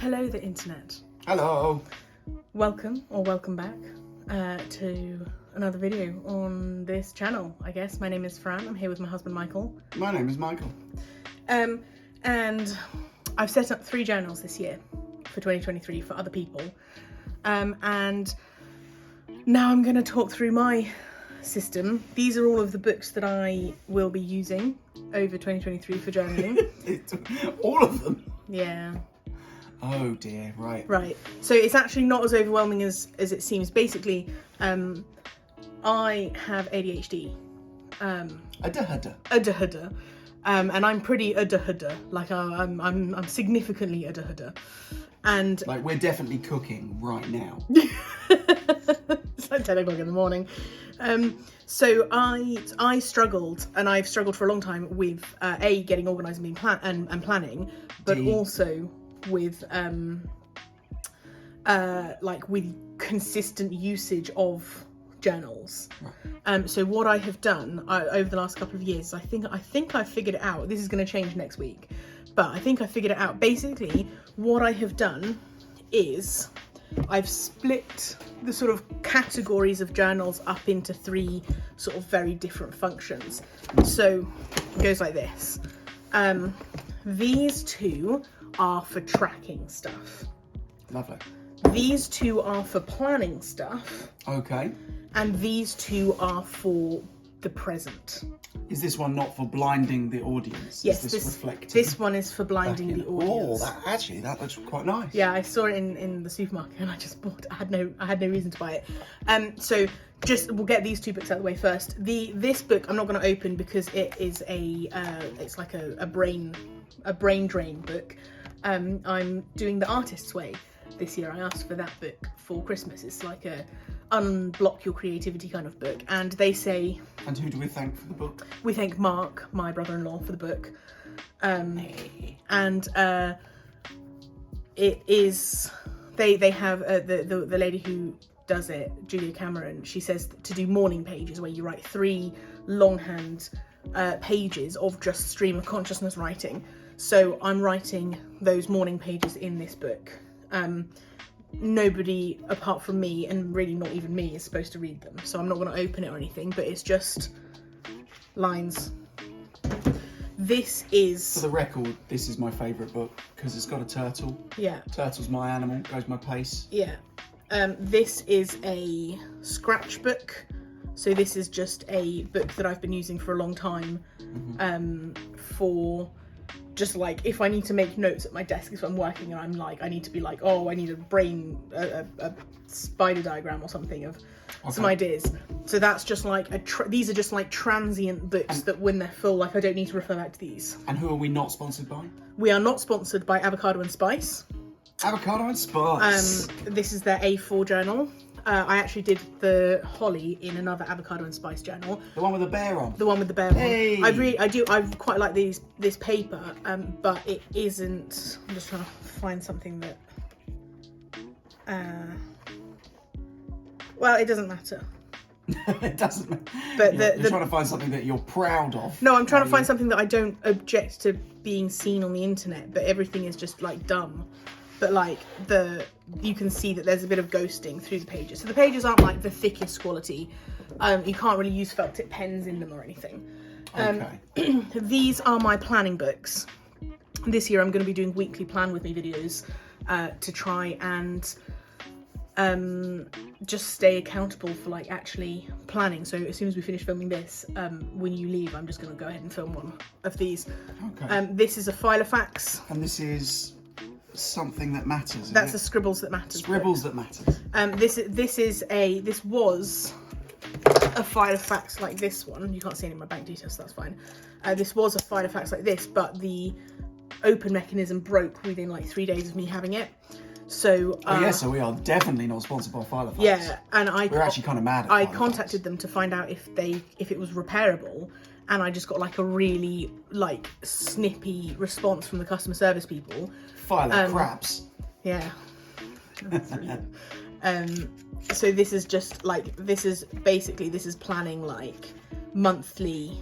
Hello, the internet. Hello. Welcome or welcome back to another video on this channel, I guess. My name is Fran. I'm here with my husband, Michael. My name is Michael. And I've set up 3 journals this year for 2023 for other people. And now I'm going to talk through my system. These are all of the books that I will be using over 2023 for journaling. All of them? Yeah. Oh dear, right. Right. So it's actually not as overwhelming as it seems. Basically, I have ADHD. ADHD. And I'm pretty ADHD. Like I'm significantly ADHD. And like we're definitely cooking right now. It's like 10 o'clock in the morning. So I struggled, and I've struggled for a long time with getting organised and being and planning, but also with with consistent usage of journals. Right. So what I have done over the last couple of years, I think I figured it out. This is going to change next week, but I think I figured it out. Basically, what I have done is I've split the sort of categories of journals up into 3 sort of very different functions. So it goes like this. These 2 are for tracking stuff. Lovely. These 2 are for planning stuff. Okay. And these 2 are for the present. Is this one not for blinding the audience? Yes, is this reflective? This one is for blinding the audience. Oh, that looks quite nice. Yeah, I saw it in the supermarket and I just bought it. I had no reason to buy it. So we'll get these 2 books out of the way first. This book I'm not going to open because it is it's like a brain drain book. I'm doing The Artist's Way this year. I asked for that book for Christmas. It's like a unblock your creativity kind of book, and they say. And who do we thank for the book? We thank Mark, my brother-in-law, for the book. And it is they have the lady who does it, Julia Cameron. She says to do morning pages where you write 3 longhand pages of just stream of consciousness writing. So I'm writing those morning pages in this book. Nobody apart from me, and really not even me, is supposed to read them. So I'm not going to open it or anything, but it's just lines. This is... For the record, this is my favourite book because it's got a turtle. Yeah. Turtle's my animal, goes my place. Yeah. This is a scratchbook. So this is just a book that I've been using for a long time. For just like if I need to make notes at my desk if I'm working and I'm like I need to be like, oh, I need a spider diagram or something of some ideas. So that's just like these are just like transient books that when they're full, like I don't need to refer back to these. And who are we not sponsored by? We are not sponsored by Avocado and Spice. Avocado and Spice. This is their A4 journal. I actually did the Holly in another Avocado and Spice journal. The one with the bear on. The one with the bear hey. on. I quite like this paper, but it isn't. I'm just trying to find something that. Well, it doesn't matter. It doesn't matter. But you're trying to find something that you're proud of. No, I'm trying to find something that I don't object to being seen on the internet, but everything is just like dumb. But like you can see that there's a bit of ghosting through the pages. So the pages aren't like the thickest quality. You can't really use felt tip pens in them or anything. These are my planning books. This year I'm going to be doing weekly plan with me videos to try and just stay accountable for like actually planning. So as soon as we finish filming this, when you leave, I'm just going to go ahead and film one of these. Okay. This is a Filofax. And this is something that matters. That's a Scribbles That Matters. Scribbles That Matters. This was a Filofax like this one. You can't see any of my bank details, so that's fine. This was a Filofax like this, but the open mechanism broke within like 3 days of me having it. So so we are definitely not sponsored by Filofax. Yeah, and we're actually kind of mad at I contacted them to find out if it was repairable, and I just got like a really like snippy response from the customer service people. Filo crabs. Yeah. So this is just like this is planning like monthly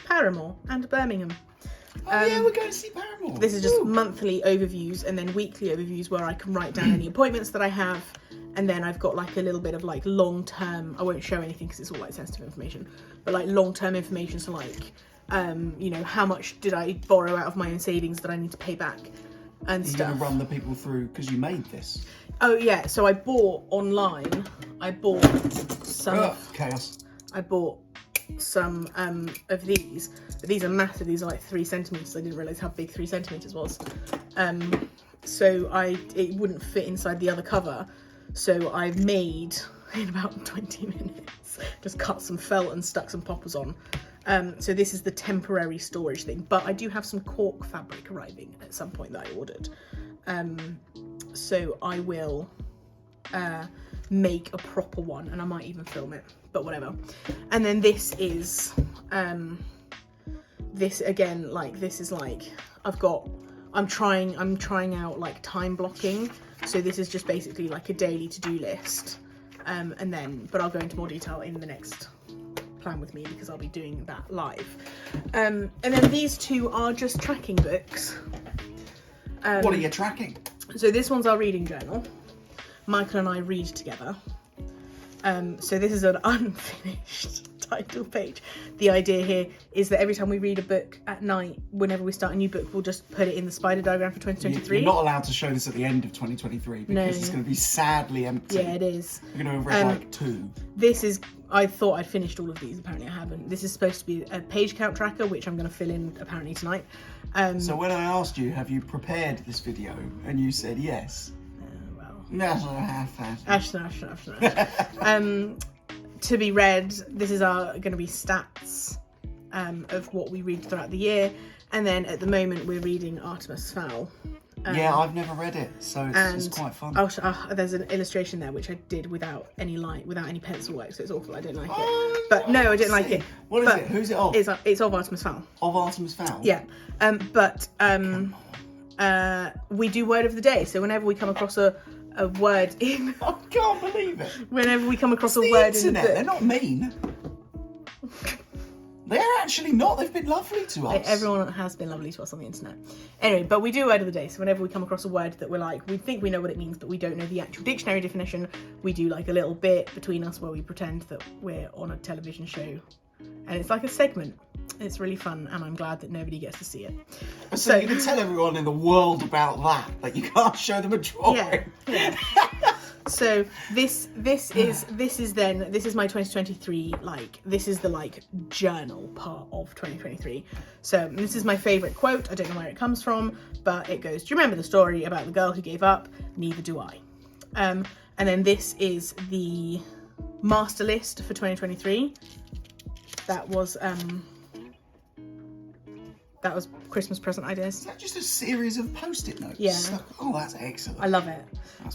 Paramore and Birmingham. Yeah, we're going to see Paramore. more. This is just monthly overviews and then weekly overviews where I can write down any appointments that I have. And then I've got like a little bit of like long-term, I won't show anything because it's all like sensitive information, but like long-term information. So like, you know, how much did I borrow out of my own savings that I need to pay back and stuff. You're going to run the people through because you made this. Oh yeah, so I bought online, I bought some, chaos. I bought some of these, but these are massive. These are like 3 centimeters. I didn't realize how big 3 centimeters was. So it wouldn't fit inside the other cover. So I made in about 20 minutes, just cut some felt and stuck some poppers on. So this is the temporary storage thing, but I do have some cork fabric arriving at some point that I ordered. So I will make a proper one, and I might even film it, but whatever. And then this is this again, like this is like I'm trying out like time blocking. So this is just basically like a daily to-do list, but I'll go into more detail in the next plan with me because I'll be doing that live. And then these two are just tracking books. What are you tracking? So this one's our reading journal. Michael and I read together. So this is an unfinished title page. The idea here is that every time we read a book at night, whenever we start a new book, we'll just put it in the spider diagram for 2023. You're not allowed to show this at the end of 2023 because it's going to be sadly empty. Yeah, it is. You're going to have read like 2. This is, I thought I'd finished all of these, apparently I haven't. This is supposed to be a page count tracker, which I'm going to fill in apparently tonight. So when I asked you, have you prepared this video? And you said yes. To be read, this is going to be stats of what we read throughout the year, and then at the moment we're reading Artemis Fowl. Yeah, I've never read it, so it's quite fun. There's an illustration there which I did without any pencil work, so it's awful. I didn't like it. But no, I didn't like it. What is it? Who's it of? It's of Artemis Fowl. Of Artemis Fowl? Yeah. We do word of the day. So whenever we come across a word in, I can't believe it. Whenever we come across a word in the book, they're not mean. They're actually not. They've been lovely to us. Everyone has been lovely to us on the internet. Anyway, but we do word of the day. So whenever we come across a word that we're like, we think we know what it means, but we don't know the actual dictionary definition, we do like a little bit between us where we pretend that we're on a television show. And it's like a segment. It's really fun, and I'm glad that nobody gets to see it. So you can tell everyone in the world about that, but you can't show them a drawing. Yeah. So this is my 2023, this is the journal part of 2023. So this is my favorite quote. I don't know where it comes from, but it goes, "Do you remember the story about the girl who gave up? Neither do I." And then this is the master list for 2023. That was Christmas present ideas. Is that just a series of post-it notes? Yeah. Oh, that's excellent. I love it.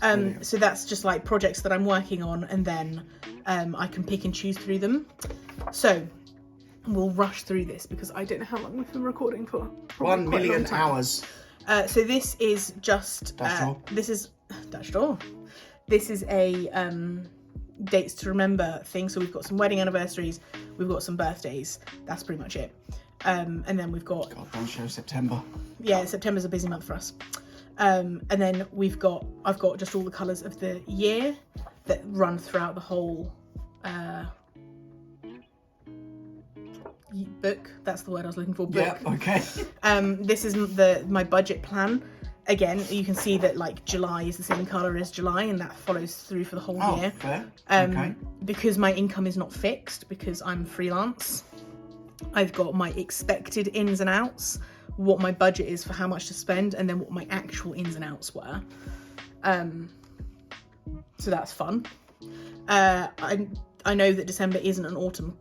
That's so that's just like projects that I'm working on, and then I can pick and choose through them. So we'll rush through this because I don't know how long we've been recording for. 1 million hours. So this is just this is This is a dates to remember thing. So we've got some wedding anniversaries, we've got some birthdays. That's pretty much it. And then we've got. God, don't show September. Yeah, September's a busy month for us. And then I've got just all the colours of the year that run throughout the whole book. That's the word I was looking for. Book. Yeah. Okay. This is my budget plan. Again, you can see that July is the same colour as July, and that follows through for the whole year. Fair. Okay. Because my income is not fixed, because I'm freelance. I've got my expected ins and outs, what my budget is for how much to spend, and then what my actual ins and outs were. So that's fun. I know that December isn't an autumn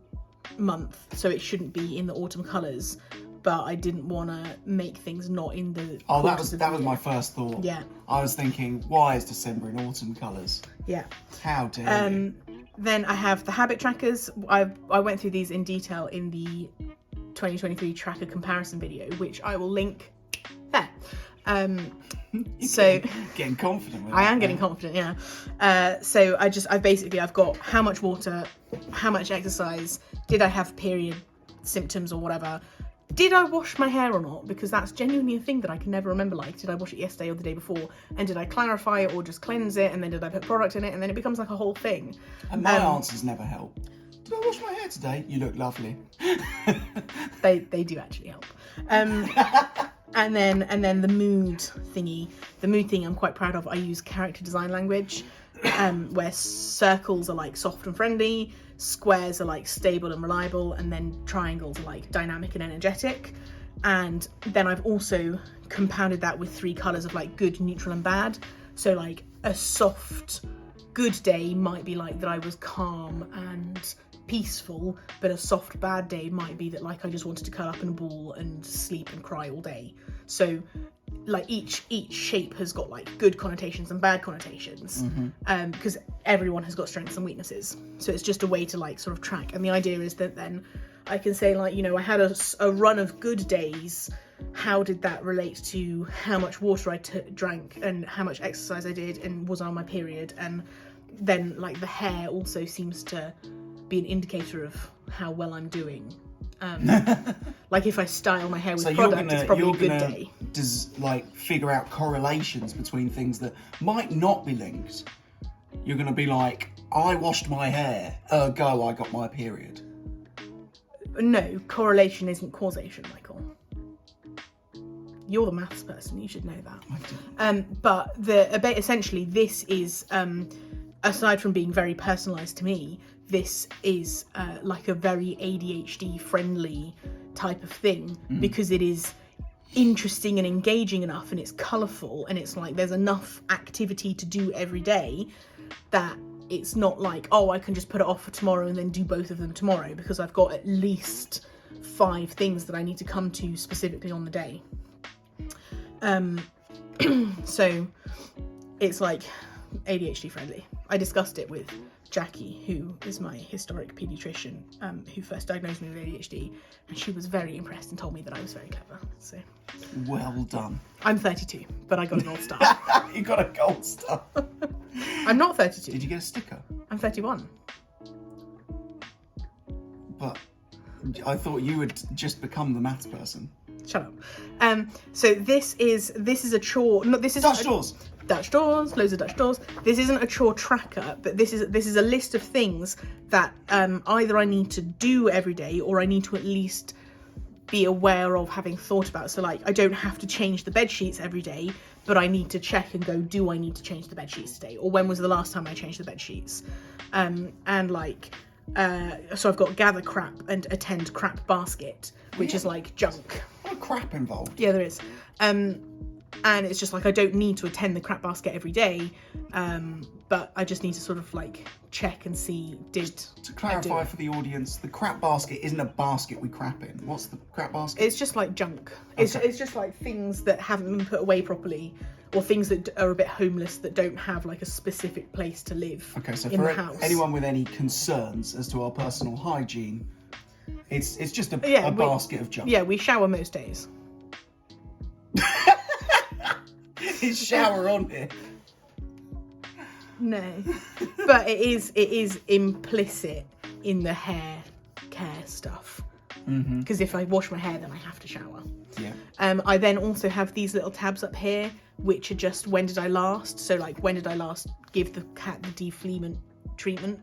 month, so it shouldn't be in the autumn colours, but I didn't want to make things not in the. Oh, that was my first thought. Yeah. I was thinking, why is December in autumn colours? Yeah. How dare you? Then I have the habit trackers. I went through these in detail in the 2023 tracker comparison video, which I will link there. So getting confident with I am getting confident, yeah. So I've got how much water, how much exercise, did I have period symptoms or whatever, Did I wash my hair or not? Because that's genuinely a thing that I can never remember. Like, did I wash it yesterday or the day before? And did I clarify it or just cleanse it? And then did I put product in it? And then it becomes like a whole thing. And my answers never help. Did I wash my hair today? You look lovely. They do actually help. And then the mood thingy. The mood thing I'm quite proud of. I use character design language, where circles are like soft and friendly, squares are like stable and reliable, and then triangles are like dynamic and energetic. And then I've also compounded that with 3 colours of like good, neutral and bad. So like a soft good day might be like that I was calm and peaceful, but a soft bad day might be that like I just wanted to curl up in a ball and sleep and cry all day. So like each shape has got like good connotations and bad connotations, because everyone has got strengths and weaknesses. So it's just a way to like sort of track. And the idea is that then I can say like, you know, I had a run of good days. How did that relate to how much water I drank and how much exercise I did and was I on my period? And then like the hair also seems to be an indicator of how well I'm doing. Like if I style my hair with product, it's probably a good day. Does like figure out correlations between things that might not be linked. You're gonna be like, I washed my hair, ergo I got my period. No, correlation isn't causation, Michael. You're the maths person, you should know that. But essentially this is, aside from being very personalised to me, this is like a very ADHD friendly type of thing, because it is interesting and engaging enough, and it's colourful, and it's like there's enough activity to do every day that it's not like, oh, I can just put it off for tomorrow and then do both of them tomorrow, because I've got at least 5 things that I need to come to specifically on the day. So it's like ADHD friendly. I discussed it with Jackie, who is my historic paediatrician, who first diagnosed me with ADHD, and she was very impressed and told me that I was very clever. So well done. I'm 32, but I got a gold star. You got a gold star. I'm not 32. Did you get a sticker? I'm 31. But I thought you would just become the maths person. Shut up. So this is a chore. No, this is Dutch doors. Dutch doors, loads of Dutch doors. This isn't a chore tracker, but this is a list of things that either I need to do every day or I need to at least be aware of having thought about. So like I don't have to change the bed sheets every day, but I need to check and go, do I need to change the bed sheets today? Or when was the last time I changed the bed sheets? And like, so I've got gather crap and attend crap basket, which is like junk. A lot of crap involved. Yeah, there is. And it's just like I don't need to attend the crap basket every day, but I just need to sort of like check and see, to clarify for the audience, the crap basket isn't a basket we crap in. What's the crap basket? It's just like junk. Okay. It's just like things that haven't been put away properly, or things that are a bit homeless that don't have like a specific place to live. Okay, so in for the house. Anyone with any concerns as to our personal hygiene, it's just a basket of junk. Yeah, we shower most days. Is shower on here? No, but it is implicit in the hair care stuff. Because if I wash my hair, then I have to shower. Yeah. I then also have these little tabs up here, which are just when did I last. So like when did I last give the cat the defleement treatment?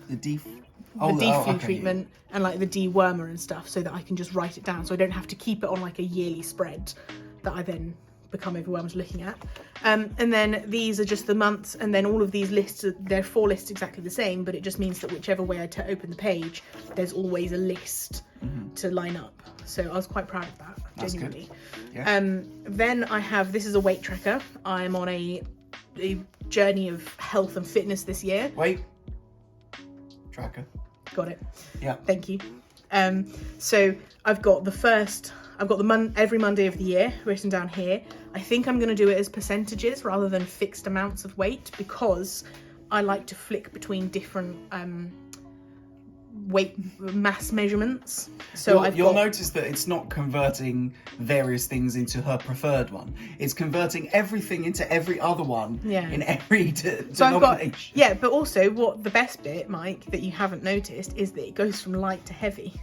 The deflea treatment, and like the dewormer and stuff, so that I can just write it down, so I don't have to keep it on like a yearly spread that I then become overwhelmed looking at. And then these are just the months, and then all of these lists they're 4 lists exactly the same, but it just means that whichever way I open the page, there's always a list to line up. So I was quite proud of that. That's genuinely good. Yeah. Then I have, this is a weight tracker. I'm on a journey of health and fitness this year. Weight tracker. Got it. Yeah. Thank you. So I've got every Monday of the year written down here. I think I'm going to do it as percentages rather than fixed amounts of weight, because I like to flick between different weight mass measurements. So you'll notice that it's not converting various things into her preferred one. It's converting everything into every other one in every denomination. But also what the best bit, Mike, that you haven't noticed is that it goes from light to heavy.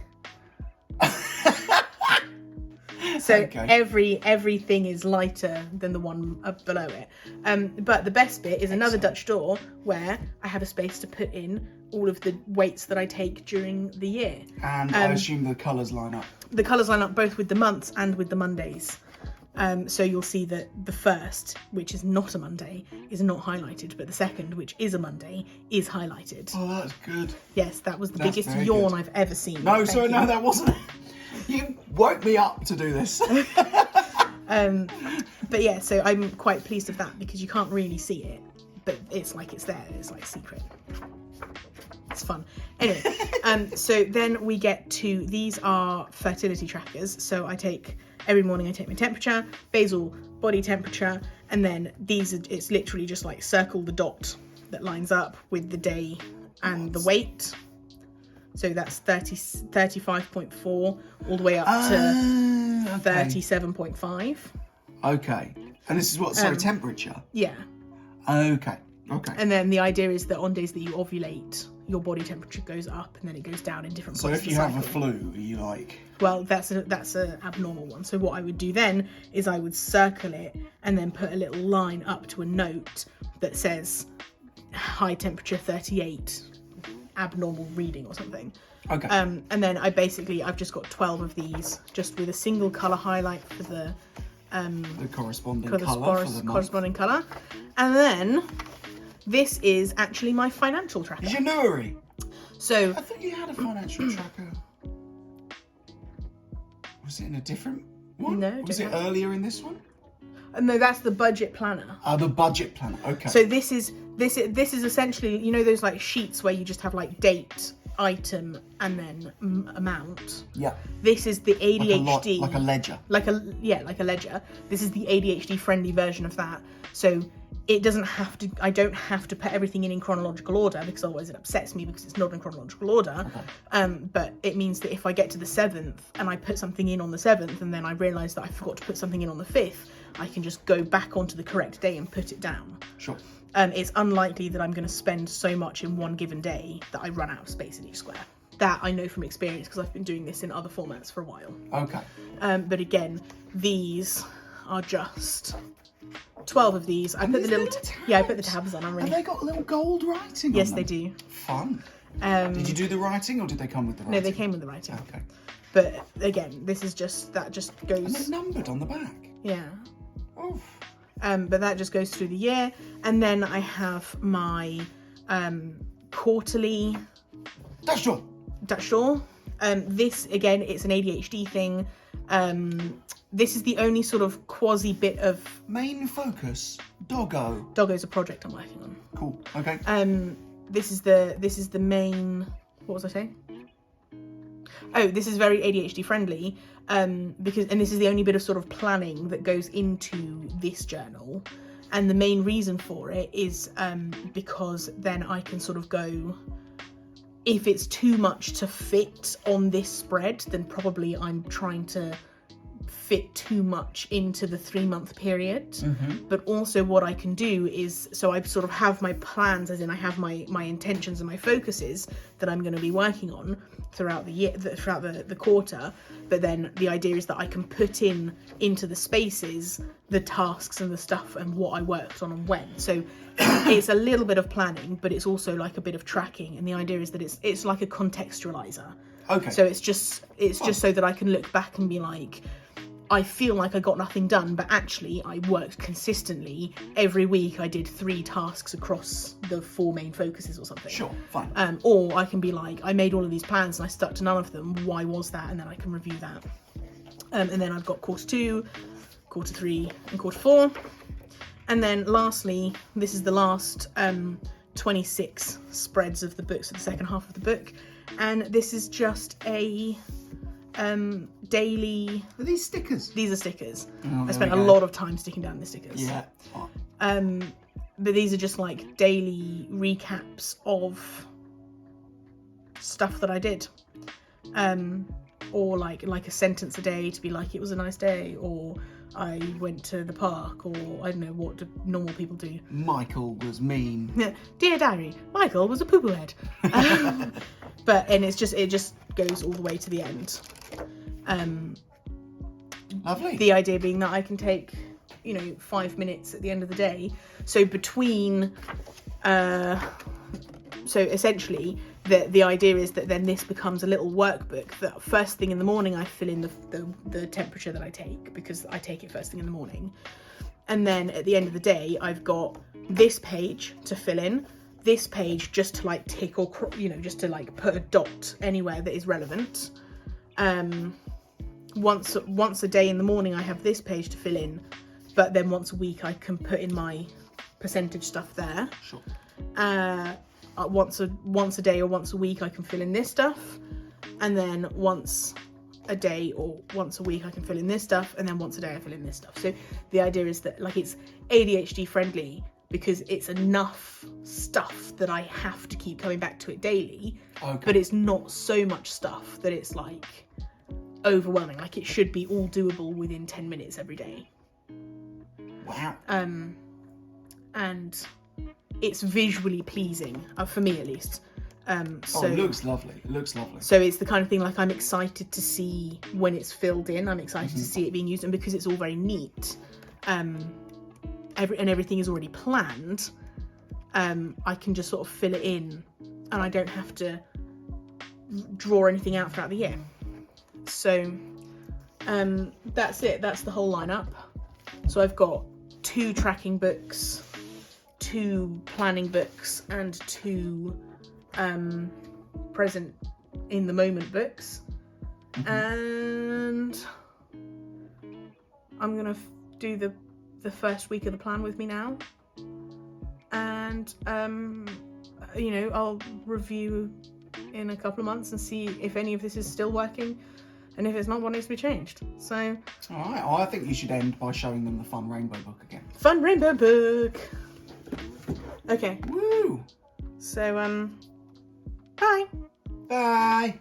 So Okay. everything is lighter than the one up below it. But the best bit is another Dutch door where I have a space to put in all of the weights that I take during the year. And I assume the colours line up. The colours line up both with the months and with the Mondays. So you'll see that the first, which is not a Monday, is not highlighted, but the second, which is a Monday, is highlighted. Oh, that's good. Yes, that was the That's biggest very yawn good. I've ever seen. No, Thank sorry, you. no, that wasn't. You woke me up to do this. But yeah, so I'm quite pleased with that because you can't really see it, but it's like it's there. It's like secret. It's fun. Anyway, so then we get to, these are fertility trackers. So every morning I take my temperature, basal body temperature, and then it's literally just like circle the dot that lines up with the day and the weight. So that's 35.4 all the way up to 37.5. Okay. And this is what, sorry, temperature? Yeah. Okay. And then the idea is that on days that you ovulate, your body temperature goes up and then it goes down in different So points if of you the have a cycle. flu, are you like... Well, that's a abnormal one. So what I would do then is I would circle it and then put a little line up to a note that says high temperature 38, abnormal reading or something. Okay. And then I've just got 12 of these, just with a single colour highlight for the corresponding for the colour for the month. corresponding colour. And then this is actually my financial tracker. January. So I thought you had a financial tracker. Was it in a different one? No, Was it different. earlier in this one? no, that's the budget planner. The budget planner. Okay. So this is essentially, you know, those like sheets where you just have like date, item, and then amount. yeah. This is the ADHD, Like a ledger. like a ledger. This is the ADHD friendly version of that. So it doesn't have to, I don't have to put everything in chronological order because otherwise it upsets me because it's not in chronological order. Okay. But it means that if I get to the 7th and I put something in on the 7th and then I realise that I forgot to put something in on the 5th, I can just go back onto the correct day and put it down. Sure. It's unlikely that I'm going to spend so much in one given day that I run out of space in each square. That I know from experience because I've been doing this in other formats for a while. Okay. But again, these are just 12 of these. I put the little I put the tabs on. I'm really. Have they got little gold writing Yes, on they them? do. Fun. Did you do the writing or did they come with the writing? No, they came with the writing. Okay. But again, this is just And they're goes. numbered on the back. Yeah. Oh. But that just goes through the year, and then I have my quarterly That's all. Dutch door. This again, it's an ADHD thing. This is the only sort of quasi bit of Main focus. Doggo. Doggo's a project I'm working on. Cool. Okay. This is the main. What was I saying? Oh, this is very ADHD friendly. Because this is the only bit of sort of planning that goes into this journal, and the main reason for it is because then I can sort of go, if it's too much to fit on this spread, then probably I'm trying to fit too much into the 3-month period. But also what I can do is, so I sort of have my plans, as in I have my intentions and my focuses that I'm going to be working on throughout the year, throughout the quarter. But then the idea is that I can put into the spaces the tasks and the stuff and what I worked on and when. So it's a little bit of planning, but it's also like a bit of tracking. And the idea is that it's like a contextualizer. Okay. So it's just so that I can look back and be like, I feel like I got nothing done, but actually I worked consistently. Every week I did 3 tasks across the 4 main focuses or something. Sure, fine. Or I can be like, I made all of these plans and I stuck to none of them. Why was that? And then I can review that. And then I've got quarter 2, quarter 3, and quarter 4. And then lastly, this is the last 26 spreads of the book, so the second half of the book. And this is just a daily. Are these stickers? These are stickers. Oh, I spent a there we go. lot of time sticking down the stickers. Yeah. But these are just like daily recaps of stuff that I did. Or like a sentence a day to be like, it was a nice day, or I went to the park, or I don't know, what do normal people do. Michael was mean. Dear diary, Michael was a poo-poo head. It just goes all the way to the end. Lovely. The idea being that I can take, 5 minutes at the end of the day. So between, so essentially the idea is that then this becomes a little workbook that first thing in the morning I fill in the temperature that I take, because I take it first thing in the morning. And then at the end of the day, I've got this page to fill in, this page just to like tick or, just to like put a dot anywhere that is relevant. Once a day in the morning, I have this page to fill in, but then once a week I can put in my percentage stuff there. Sure. Once a day or once a week I can fill in this stuff, and then once a day or once a week I can fill in this stuff, and then once a day I fill in this stuff. So the idea is that like it's ADHD friendly because it's enough stuff that I have to keep coming back to it daily, but it's not so much stuff that it's like overwhelming. Like it should be all doable within 10 minutes every day. Wow. And it's visually pleasing, for me at least. So it looks lovely. It looks lovely. So it's the kind of thing like I'm excited to see when it's filled in. I'm excited to see it being used, and because it's all very neat, everything is already planned, I can just sort of fill it in, and I don't have to draw anything out throughout the year. So that's it. That's the whole lineup. So I've got 2 tracking books, 2 planning books, and 2 present in the moment books. And I'm gonna do the first week of the plan with me now, and I'll review in a couple of months and see if any of this is still working, and if it's not, what needs to be changed. So all right, I think you should end by showing them the fun rainbow book again. Fun rainbow book. Okay. Woo. So bye. Bye.